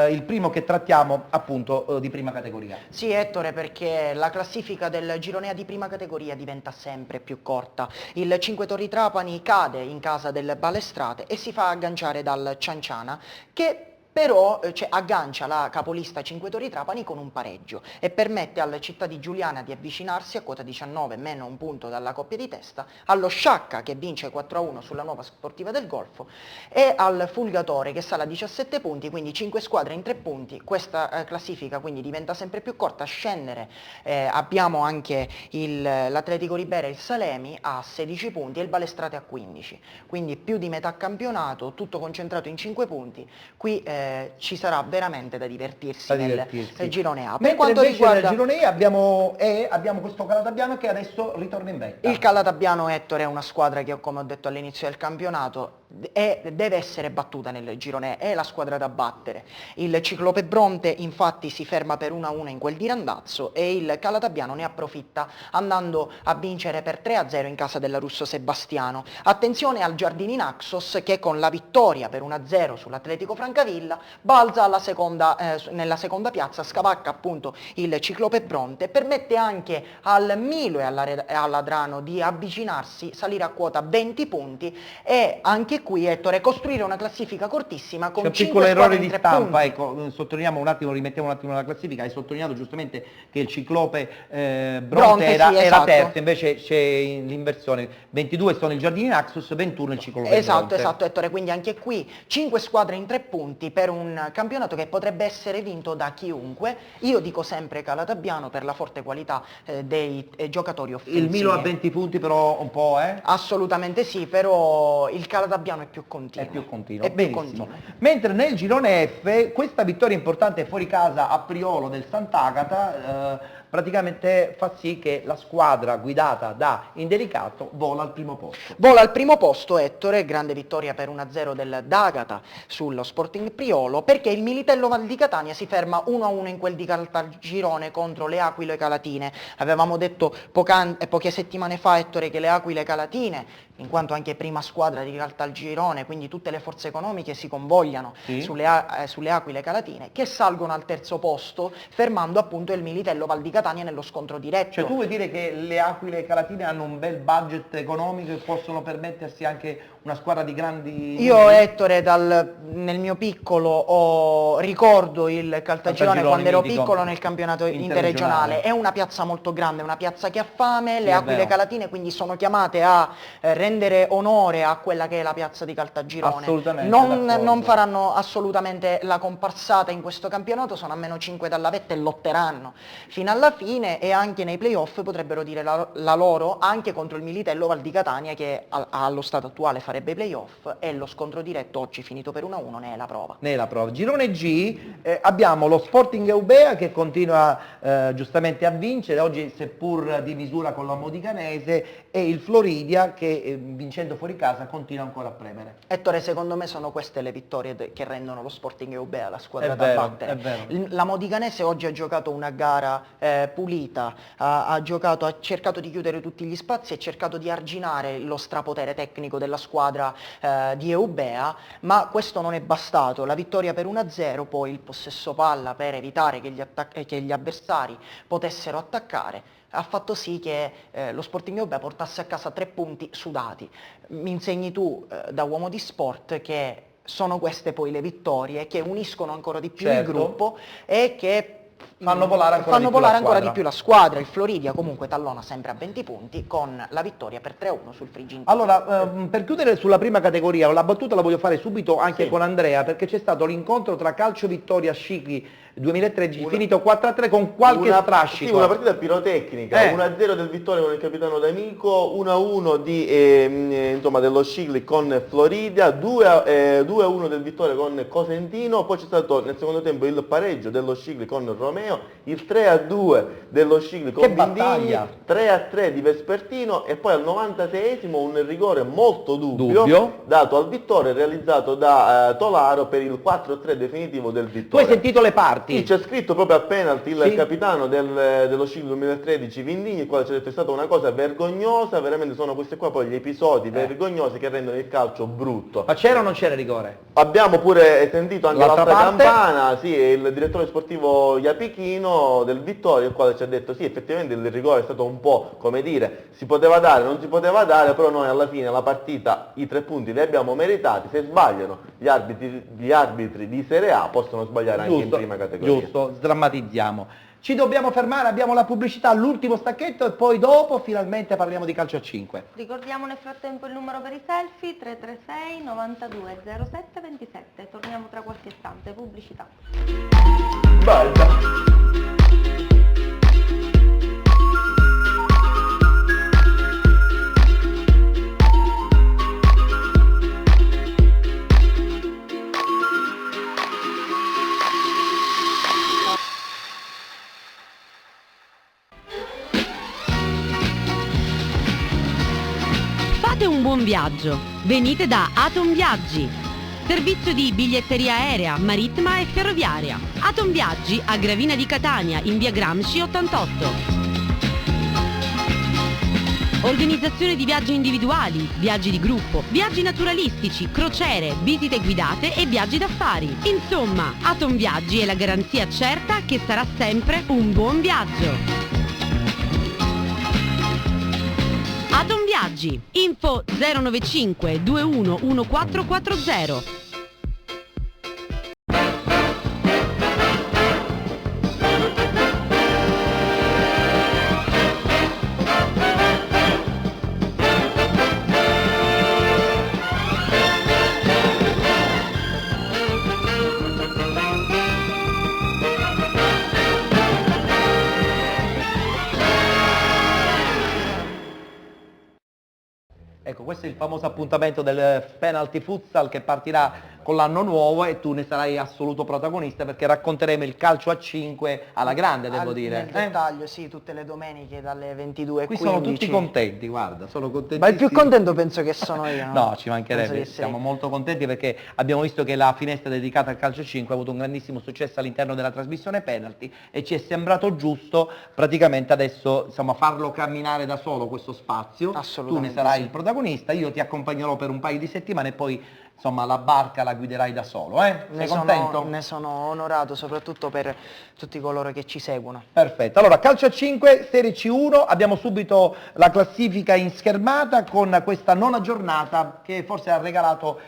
il primo che trattiamo appunto di prima categoria. Sì Ettore, perché la classifica del girone A di prima categoria diventa sempre più corta. Il 5 Torri Trapani cade in casa del Balestrate e si fa agganciare dal Cianciana che però aggancia la capolista 5 Torri Trapani con un pareggio e permette al Città di Giuliana di avvicinarsi a quota 19, meno un punto dalla coppia di testa, allo Sciacca che vince 4-1 sulla Nuova Sportiva del Golfo e al Fulgatore che sale a 17 punti, quindi 5 squadre in 3 punti. Questa classifica quindi diventa sempre più corta, a scendere abbiamo anche l'Atletico Ribera e il Salemi a 16 punti e il Balestrate a 15, quindi più di metà campionato, tutto concentrato in 5 punti. Qui ci sarà veramente da divertirsi nel girone A. Per quanto riguarda il girone A abbiamo questo Calatabbiano che adesso ritorna in vetta. il Calatabbiano, Ettore, è una squadra che, come ho detto all'inizio del campionato, deve essere battuta nel girone, è la squadra da battere. Il Ciclope Bronte infatti si ferma per 1-1 in quel di Randazzo e il Calatabbiano ne approfitta andando a vincere per 3-0 in casa della Russo Sebastiano. Attenzione al Giardini Naxos che con la vittoria per 1-0 sull'Atletico Francavilla balza nella seconda piazza, scavacca appunto il Ciclope Bronte, permette anche al Milo e all'Adrano di avvicinarsi, salire a quota 20 punti e anche qui Ettore costruire una classifica cortissima con 5 C'è un piccolo squadre errore in di 3 stampa, punti. ecco, sottolineiamo un attimo, rimettiamo un attimo la classifica, hai sottolineato giustamente che il Ciclope Bronte era sì, esatto. terzo, invece c'è l'inversione, 22 sono il Giardini Naxos, 21 il Ciclope Bronte. Esatto Ettore, quindi anche qui 5 squadre in 3 punti per un campionato che potrebbe essere vinto da chiunque. Io dico sempre Calatabbiano per la forte qualità dei giocatori offensivi. Il Milo ha 20 punti però un po', Assolutamente sì, però il Calatabbiano è più continuo. È più continuo, È più benissimo. continuo. Mentre nel girone F, questa vittoria importante fuori casa a Priolo del Sant'Agata praticamente fa sì che la squadra guidata da Indelicato vola al primo posto. Vola al primo posto Ettore, grande vittoria per 1-0 del D'Agata sullo Sporting Priolo, perché il Militello Val di Catania si ferma 1-1 in quel di Caltagirone contro le Aquile Calatine. Avevamo detto poche settimane fa, Ettore, che le Aquile Calatine, in quanto anche prima squadra di Caltagirone, quindi tutte le forze economiche si convogliano sulle Aquile Calatine, che salgono al terzo posto, fermando appunto il Militello Val di Catania nello scontro diretto. Cioè tu vuoi dire che le Aquile Calatine hanno un bel budget economico e possono permettersi anche una squadra di grandi... Io, Ettore, nel mio piccolo ricordo il Caltagirone quando ero mitico, piccolo nel campionato interregionale. È una piazza molto grande, una piazza che ha fame, le è Aquile vero. Calatine quindi sono chiamate a rendere onore a quella che è la piazza di Caltagirone. Assolutamente, Non d'accordo. faranno assolutamente la comparsata in questo campionato, sono a -5 dalla vetta e lotteranno fino alla fine, e anche nei playoff potrebbero dire la loro anche contro il Militello Val di Catania, che allo stato attuale farebbe i playoff, e lo scontro diretto oggi finito per 1-1 ne è la prova. Nella prova. Girone G abbiamo lo Sporting Eubea che continua giustamente a vincere, oggi seppur di misura con la Modiganese, e il Floridia che vincendo fuori casa continua ancora a premere. Ettore, secondo me sono queste le vittorie che rendono lo Sporting Eubea la squadra È da vero, battere. è vero. La Modiganese oggi ha giocato una gara pulita, ha cercato di chiudere tutti gli spazi, ha cercato di arginare lo strapotere tecnico della squadra di Eubea, ma questo non è bastato. La vittoria per 1-0, poi il possesso palla per evitare che gli avversari potessero attaccare, ha fatto sì che lo Sporting Eubea portasse a casa 3 punti sudati. Mi insegni tu, da uomo di sport, che sono queste poi le vittorie che uniscono ancora di più il Certo. gruppo e che Fanno volare ancora di più la squadra. Il Floridia comunque tallona sempre a 20 punti con la vittoria per 3-1 sul Friginti. Allora, per chiudere sulla prima categoria, la battuta la voglio fare subito anche con Andrea, perché c'è stato l'incontro tra Calcio Vittoria Scicli 2013, finito 4-3 con qualche strascico. Sì, una partita pirotecnica, 1-0 del Vittoria con il capitano D'Amico, 1-1 insomma, dello Scicli con Floridia, 2-1 del Vittoria con Cosentino, poi c'è stato nel secondo tempo il pareggio dello Scicli con Romeo, il 3-2 dello Scicli con Che Bindini, battaglia! 3-3 di Vespertino, e poi al 96esimo un rigore molto dubbio dato al Vittoria, realizzato da Tolaro per il 4-3 definitivo del Tu Vittoria. hai sentito le parti? Sì, c'è scritto proprio a penalty il capitano dello Scicli 2013, Vindini, il quale ci ha detto è stata una cosa vergognosa, veramente sono questi qua poi gli episodi vergognosi che rendono il calcio brutto. Ma c'era o non c'era rigore? Abbiamo pure sentito anche L'altra l'altra parte? campana, sì, il direttore sportivo Iapichino del Vittoria, il quale ci ha detto sì, effettivamente il rigore è stato un po', come dire, si poteva dare, non si poteva dare, però noi alla fine la partita, i 3 punti li abbiamo meritati, se sbagliano gli arbitri di Serie A possono sbagliare anche in prima categoria. Giusto, sdrammatizziamo. Ci dobbiamo fermare, abbiamo la pubblicità, l'ultimo stacchetto e poi dopo finalmente parliamo di calcio a 5. Ricordiamo nel frattempo il numero per i selfie, 336 92 07 27. Torniamo tra qualche istante, pubblicità. Fate un buon viaggio. Venite da Aton Viaggi. Servizio di biglietteria aerea, marittima e ferroviaria. Aton Viaggi a Gravina di Catania, in via Gramsci 88. Organizzazione di viaggi individuali, viaggi di gruppo, viaggi naturalistici, crociere, visite guidate e viaggi d'affari. Insomma, Aton Viaggi è la garanzia certa che sarà sempre un buon viaggio. Aton Viaggi, info 095 21 1440. questo è il famoso appuntamento del penalty futsal che partirà con l'anno nuovo e tu ne sarai assoluto protagonista perché racconteremo il calcio a 5 alla grande, devo dire. Nel dettaglio, sì, tutte le domeniche dalle 22:15. Qui sono tutti contenti, guarda, sono contenti. Ma il più contento penso che sono io. No, ci mancherebbe, Penso che siamo sei. molto contenti perché abbiamo visto che la finestra dedicata al calcio a 5 ha avuto un grandissimo successo all'interno della trasmissione penalty e ci è sembrato giusto praticamente adesso insomma farlo camminare da solo questo spazio. Tu ne Assolutamente sarai sì. il protagonista, io ti accompagnerò per un paio di settimane e poi insomma la barca la guiderai da solo, eh? Sei contento? Ne sono onorato, soprattutto per tutti coloro che ci seguono. Perfetto, allora calcio a 5, Serie C1, abbiamo subito la classifica in schermata con questa nona giornata che forse ha regalato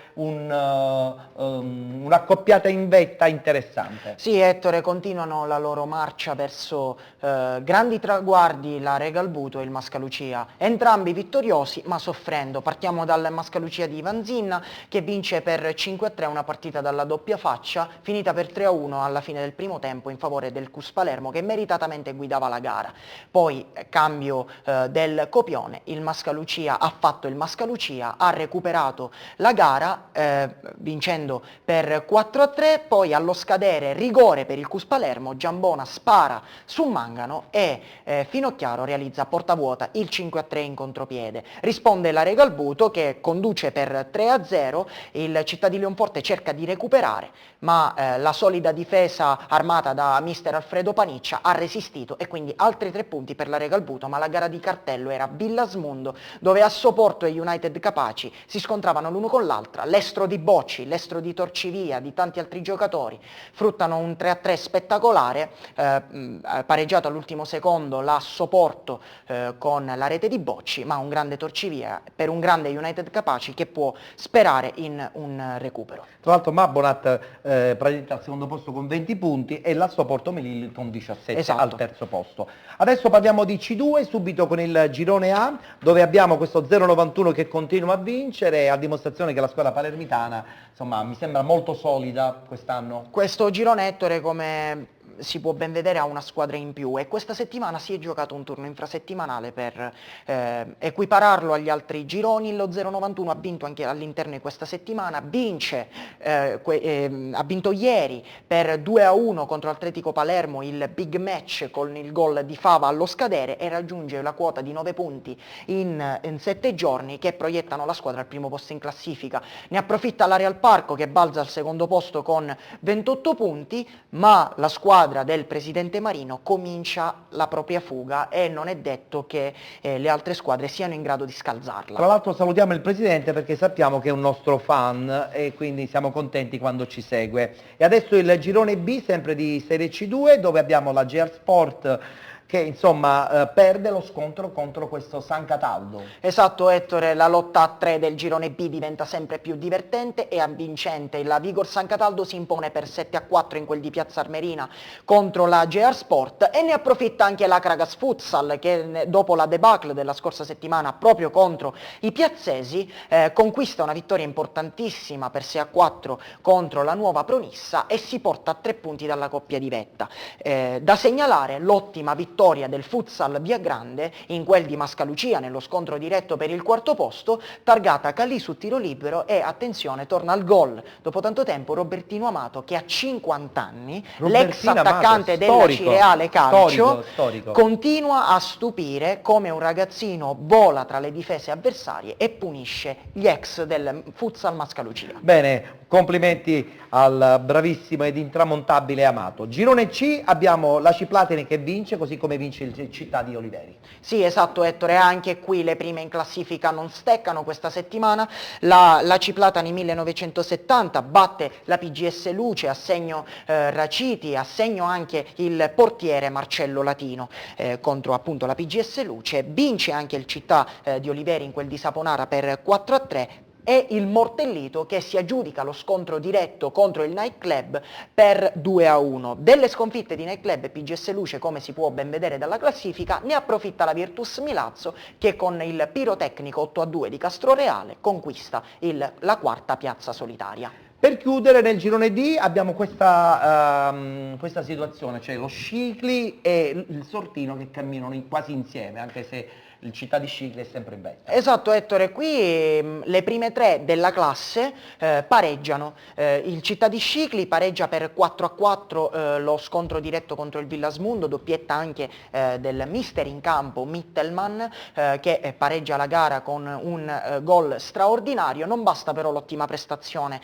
un'accoppiata in vetta interessante. Sì, Ettore, continuano la loro marcia verso grandi traguardi, la Regalbuto e il Mascalucia, entrambi vittoriosi ma soffrendo. Partiamo dal Mascalucia di Vanzin che vince per 5-3 una partita dalla doppia faccia, finita per 3-1 alla fine del primo tempo in favore del Cus Palermo che meritatamente guidava la gara. Poi cambio del copione, il Mascalucia ha fatto il Mascalucia, ha recuperato la gara vincendo per 4-3, poi allo scadere rigore per il Cus Palermo, Giambona spara su Mangano e Finocchiaro realizza a porta vuota il 5-3 in contropiede. Risponde la Regalbuto che conduce per 3-0, il Città di Leonforte cerca di recuperare, ma la solida difesa armata da mister Alfredo Paniccia ha resistito e quindi altri 3 punti per la Regalbuto, ma la gara di cartello era Villasmundo, dove a Soporto e United Capaci si scontravano l'uno con l'altra, l'estro di Bocci, l'estro di Torcivia, di tanti altri giocatori, fruttano un 3-3 spettacolare, pareggiato all'ultimo secondo la Soporto con la rete di Bocci, ma un grande Torcivia per un grande United Capaci che può sperare in un recupero. Tra l'altro Mabonat praticamente al secondo posto con 20 punti e la Soporto Melilli con 17 Esatto. al terzo posto. Adesso parliamo di C2, subito con il girone A, dove abbiamo questo 0-91 che continua a vincere, a dimostrazione che la squadra palermitana, insomma, mi sembra molto solida quest'anno. Questo girone, Ettore, come si può ben vedere, ha una squadra in più e questa settimana si è giocato un turno infrasettimanale per equipararlo agli altri gironi. Lo 0-91 ha vinto anche all'interno di questa settimana, ha vinto ieri per 2-1 contro Atletico Palermo il big match con il gol di Fava allo scadere e raggiunge la quota di 9 punti in 7 giorni che proiettano la squadra al primo posto in classifica. Ne approfitta la Real Parco che balza al secondo posto con 28 punti, ma la squadra del presidente Marino comincia la propria fuga e non è detto che le altre squadre siano in grado di scalzarla. Tra l'altro salutiamo il presidente perché sappiamo che è un nostro fan e quindi siamo contenti quando ci segue. E adesso il girone B, sempre di Serie C2, dove abbiamo la GR Sport che insomma perde lo scontro contro questo San Cataldo. Esatto, Ettore, la lotta a 3 del girone B diventa sempre più divertente e avvincente. La Vigor San Cataldo si impone per 7-4 in quel di Piazza Armerina contro la GR Sport e ne approfitta anche la Kragas Futsal che dopo la debacle della scorsa settimana proprio contro i piazzesi conquista una vittoria importantissima per 6-4 contro la Nuova Pronissa e si porta a 3 punti dalla coppia di vetta. Da segnalare l'ottima vittoria del Futsal Via Grande in quel di Mascalucia nello scontro diretto per il quarto posto, targata Calì su tiro libero e attenzione torna al gol dopo tanto tempo Robertino Amato che ha 50 anni, l'ex attaccante della Cireale Calcio, storico. continua a stupire come un ragazzino vola tra le difese avversarie e punisce gli ex del Futsal Mascalucia. Bene, complimenti al bravissimo ed intramontabile Amato. Girone C abbiamo la Ciplatini che vince, così come vince il Città di Oliveri. Sì, esatto, Ettore, anche qui le prime in classifica non steccano questa settimana. La Ciplatani 1970 batte la PGS Luce, a segno Raciti, a segno anche il portiere Marcello Latino contro appunto la PGS Luce, vince anche il Città di Oliveri in quel di Saponara per 4-3, e il Mortellito che si aggiudica lo scontro diretto contro il Nightclub per 2-1. Delle sconfitte di Nightclub e PGS Luce, come si può ben vedere dalla classifica, ne approfitta la Virtus Milazzo che con il pirotecnico 8-2 di Castroreale conquista la quarta piazza solitaria. Per chiudere nel girone D abbiamo questa situazione, cioè lo Scicli e il Sortino che camminano quasi insieme, anche se il Città di Scicli è sempre in vetta. Esatto Ettore, qui le prime 3 della classe pareggiano. Il Città di Scicli pareggia per 4-4 lo scontro diretto contro il Villasmundo, doppietta anche del mister in campo Mittelman che pareggia la gara con un gol straordinario. Non basta però l'ottima prestazione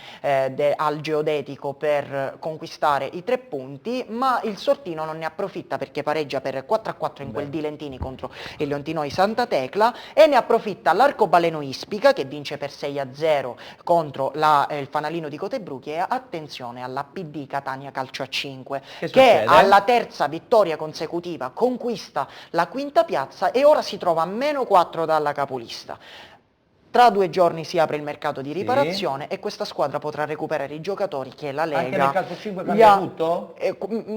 al geodetico per conquistare i 3 punti, ma il Sortino non ne approfitta perché pareggia per 4-4 in quel di Lentini contro il Leontinoi Santa Tecla, e ne approfitta l'Arcobaleno Ispica che vince per 6-0 contro il Fanalino di Cotebruchi, e attenzione alla PD Catania Calcio a 5 che alla terza vittoria consecutiva conquista la quinta piazza e ora si trova a -4 dalla capolista. Tra 2 giorni si apre il mercato di riparazione e questa squadra potrà recuperare i giocatori che la Lega... Anche nel calcio 5 cambia tutto?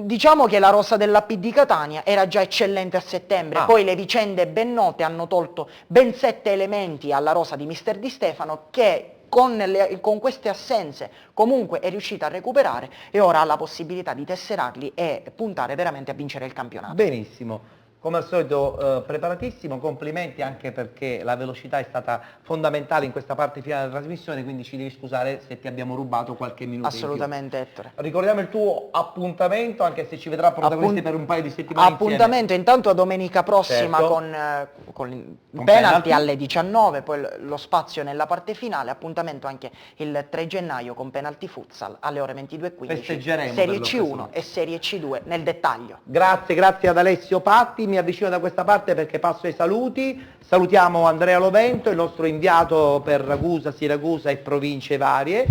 Diciamo che la rosa della PD Catania era già eccellente a settembre, poi le vicende ben note hanno tolto ben 7 elementi alla rosa di Mister Di Stefano che con queste assenze comunque è riuscita a recuperare e ora ha la possibilità di tesserarli e puntare veramente a vincere il campionato. Benissimo. Come al solito preparatissimo, complimenti anche perché la velocità è stata fondamentale in questa parte finale della trasmissione, quindi ci devi scusare se ti abbiamo rubato qualche minuto. Assolutamente Ettore. Ricordiamo il tuo appuntamento, anche se ci vedrà protagonisti per un paio di settimane Appuntamento intanto a domenica prossima con penalty alle 19, poi lo spazio nella parte finale, appuntamento anche il 3 gennaio con penalty futsal alle ore 22:15, Festeggeremo Serie per C1 e Serie C2 nel dettaglio. Grazie ad Alessio Patti, mi avvicino da questa parte perché passo ai saluti. Salutiamo Andrea Lovento, il nostro inviato per Ragusa, Siracusa e province varie,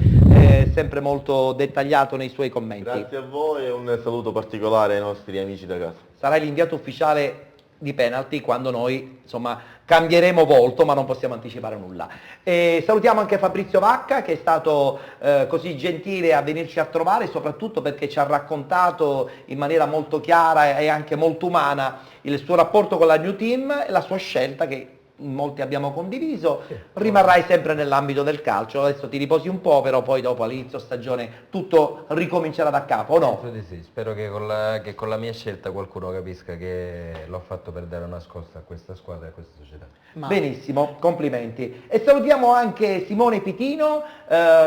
sempre molto dettagliato nei suoi commenti. Grazie a voi e un saluto particolare ai nostri amici da casa. Sarai l'inviato ufficiale di penalty quando noi cambieremo volto, ma non possiamo anticipare nulla. Salutiamo anche Fabrizio Vacca che è stato così gentile a venirci a trovare, soprattutto perché ci ha raccontato in maniera molto chiara e anche molto umana il suo rapporto con la New Team e la sua scelta che molti abbiamo condiviso. Rimarrai sempre nell'ambito del calcio, adesso ti riposi un po', però poi dopo all'inizio stagione tutto ricomincerà da capo, o no? Penso di sì, spero che con la mia scelta qualcuno capisca che l'ho fatto per dare una scossa a questa squadra e a questa società. Benissimo, complimenti. E salutiamo anche Simone Pitino,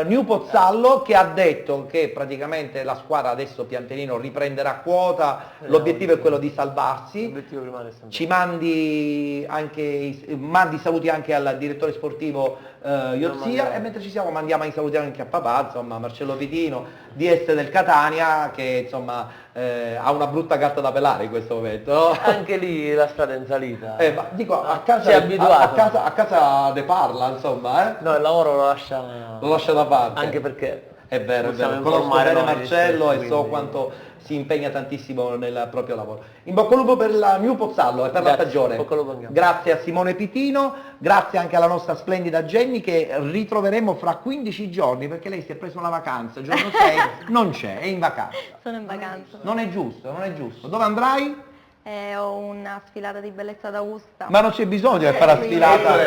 New Pozzallo, che ha detto che praticamente la squadra adesso pian pianino riprenderà quota, l'obiettivo è quello di salvarsi. Ci mandi saluti anche al direttore sportivo Iorzia, e mentre ci siamo mandiamo i saluti anche a papà, insomma, Marcello Pitino, DS del Catania, che insomma ha una brutta carta da pelare in questo momento, no? Anche lì la strada è in salita. Ma dico, a casa, si è abituato. a casa ne parla, insomma, No, il lavoro lo lascia da parte. Anche perché è vero, conosco bene Marcello e so quanto si impegna tantissimo nel proprio lavoro. In bocca al lupo per la New Pozzallo e per la stagione. Grazie a Simone Pitino, grazie anche alla nostra splendida Jenny che ritroveremo fra 15 giorni perché lei si è presa una vacanza, il giorno 6 non c'è, è in vacanza. Sono in vacanza. Non è giusto. Dove andrai? Ho una sfilata di bellezza ad Augusta. Ma non c'è bisogno di fare la sfilata.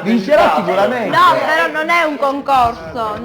Vincerà sicuramente. No, però non è un concorso,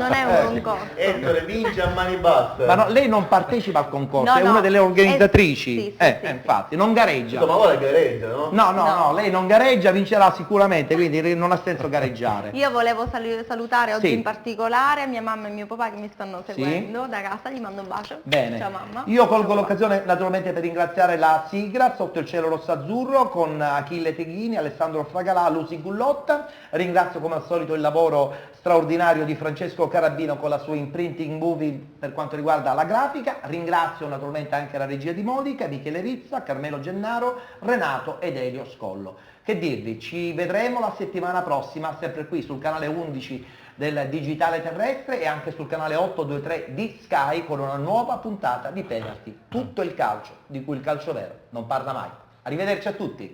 Ettore vince a mani basse. Ma no, lei non partecipa al concorso, No, è no. una delle organizzatrici. Sì, infatti, non gareggia. Ma ora gareggia, no? No, lei non gareggia, vincerà sicuramente, quindi non ha senso gareggiare. Io volevo salutare oggi Sì. in particolare mia mamma e mio papà che mi stanno seguendo da casa, gli mando un bacio. Bene. Ciao mamma. Io colgo l'occasione naturalmente per ringraziare la sigla Sotto il cielo rosso-azzurro con Achille Teghini, Alessandro Fragalà, Lucy Gullotta. Ringrazio come al solito il lavoro straordinario di Francesco Carabino con la sua imprinting movie per quanto riguarda la grafica. Ringrazio naturalmente anche la regia di Modica, Michele Rizza, Carmelo Gennaro, Renato ed Elio Scollo. Che dirvi, ci vedremo la settimana prossima sempre qui sul canale 11 del digitale terrestre e anche sul canale 823 di Sky con una nuova puntata di Penalty. Tutto il calcio, di cui il calcio vero non parla mai. Arrivederci a tutti.